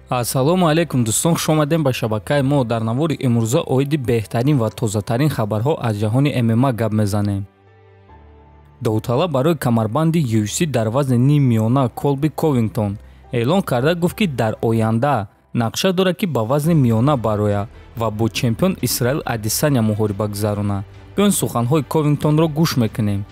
ассалому алайкум дӯстон, хуш омадем ба шабакаи мо. дар навори имрӯза оиди беҳтарин ва тозатарин хабарҳо аз ҷаҳони ММА гап мезанем. довталаб барои камарбанди UFC дар вазни ниммиёна Колби Ковингтон эълон карда гуфт, ки дар оянда нақша дорад, ки ба вазни миёна барояд ва бо чемпион Исраил Адесаня муҳориба гузаронад. биён суханҳои Ковингтонро гӯш мекунем.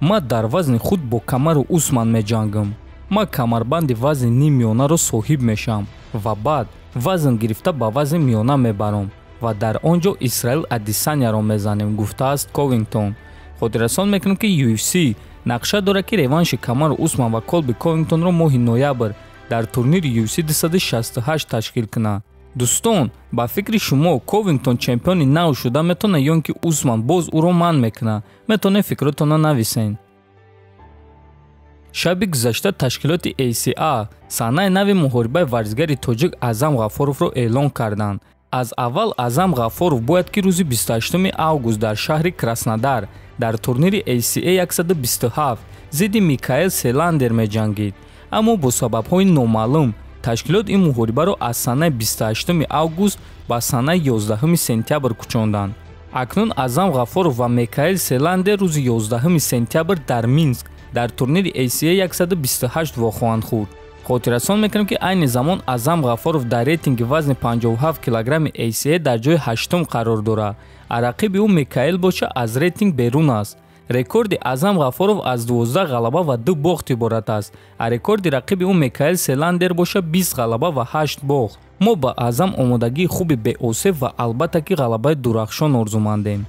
ман дар вазни худ бо Камару Усман меҷангам. ман камарбанди вазни ниммиёнаро соҳиб мешавам ва баъд вазн гирифта ба вазни миёна мебарам ва дар он ҷо Исраил Адесаняро мезанем, гуфтааст Ковингтон. хотиррасон мекунем, ки UFC нақша дорад, ки реванши Камару Усман ва Колби Ковингтонро моҳи ноябр дар турнири UFC 268 ташкил кунад. дӯстон, ба фикри шумо Ковингтон чемпиони нав шуда метавонад ё ин ки Усман боз ӯро манъ мекунад? метавонед фикротонро нависен. шаби гузашта ташкилоти ACA саҳнаи нави муҳорибаи варзигари тоҷик Аъзам Ғафуровро эълон карданд. аз аввал Аъзам Ғафуров бояд, ки рӯзи 28 август дар шаҳри Краснодар дар турнири ACA 127 зидди Микаэл Селандер меҷангид, аммо бо сабабҳои номаълум ташкилот ин муҳорибаро аз санаи 28 август ба санаи 11 сентябр кучонданд. акнун Аъзам Ғафуров ва Микаэл Селандер рӯзи 11 сентябр дар Минск дар турнири ACA 128 вохоҳанд хурд. хотиррасон мекунем, ки айни замон Аъзам Ғафуров дар рейтинги вазни 57 килограмми ACA дар ҷои 8 қарор дорад, а рақиби ӯ Микаэл боша аз рейтинг берун аст. рекорди Аъзам Ғафуров аз 12 ғалаба ва 2 бохт иборат аст, а рекорди рақиби ӯ Микаэл Селандер боша 20 ғалаба ва 8 бохт. мо ба Аъзам омодагии хуби беосеб ва албатта ки ғалабаи дурахшон орзумандем.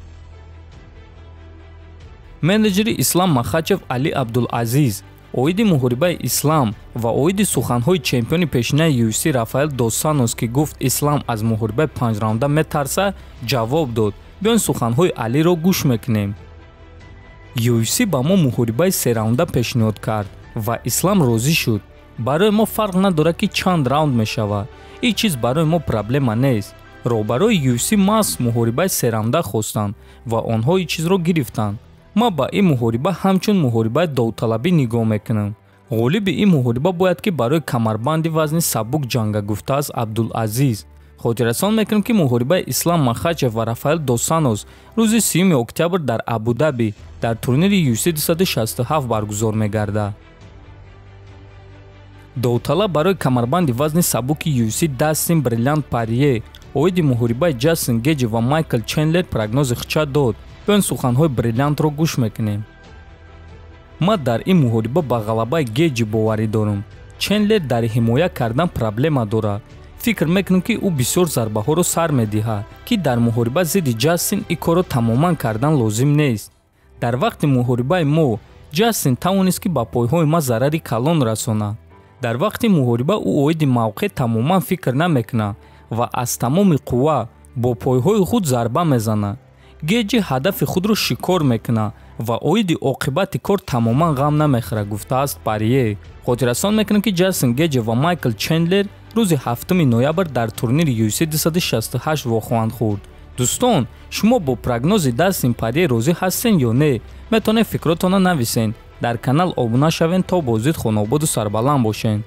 менеҷери Ислам Махачев Али Абдулазиз оиди муҳорибаи Ислам ва оиди суханҳои чемпиони пешинаи UFC Рафаэл дос Сантос, ки гуфт Ислам аз муҳорибаи 5 раунда метарса, ҷавоб дод. биён суханҳои Алиро гӯш мекунем. UFC ба мо муҳорибаи 3 раунда пешниҳод кард ва Ислам розӣ шуд. барои мо фарқ надорад, ки чанд раунд мешавад. ин чиз барои мо проблема нест. роҳбарои UFC маҳз муҳорибаи 3 раунда хостанд ва онҳо ин чизро гирифтанд. ман ба ин муҳориба ҳамчун муҳорибаи довталабӣ нигоҳ мекунам. ғолиби ин муҳориба бояд, ки барои камарбанди вазни сабук ҷанга, гуфтааст Абдулазиз. хотиррасон мекунем, ки муҳорибаи Ислам Махачев ва Рафаэл дос Сантос рӯзи 3 октябр дар Абу-Даби дар турнири UFC 267 баргузор мегардад. довталаб барои камарбанди вазни сабуки UFC Дастин Бриллиант Порье оиди муҳорибаи Ҷастин Геҷи ва Майкл Чендлер прогнози хича дод. биён суханҳои Бриллиантро гӯш мекунем. ман дар ин муҳориба ба ғалабаи Геҷи боварӣ дорам. Чендлер дар ҳимоя кардан проблема дорад. фикр мекунам, ки ӯ бисёр зарбаҳоро сар медиҳад, ки дар муҳориба зидди Ҷастин ин корро тамоман кардан лозим нест. дар вақти муҳорибаи мо Ҷастин тавонист, ки ба пойҳои ман зарари калон расонад. дар вақти муҳориба ӯ оиди мавқеъ тамоман фикр намекунад ва аз тамоми қувва бо пойҳои худ зарба мезанад. Геҷи ҳадафи худро шикор мекунад ва оиди оқибати кор тамоман ғам намехӯрад, гуфтааст Порье. хотиррасон мекунем, ки Ҷастин Геҷи ва Майкл Чендлер рӯзи 7 ноябр дар турнири UFC 268 вохоҳанд хурд. дӯстон, шумо бо прогнози Дастин Порье розӣ ҳастен ё не? метавонед фикротонро нависен. дар канал обуна шавен то бозид хонободу сарбаланд бошен.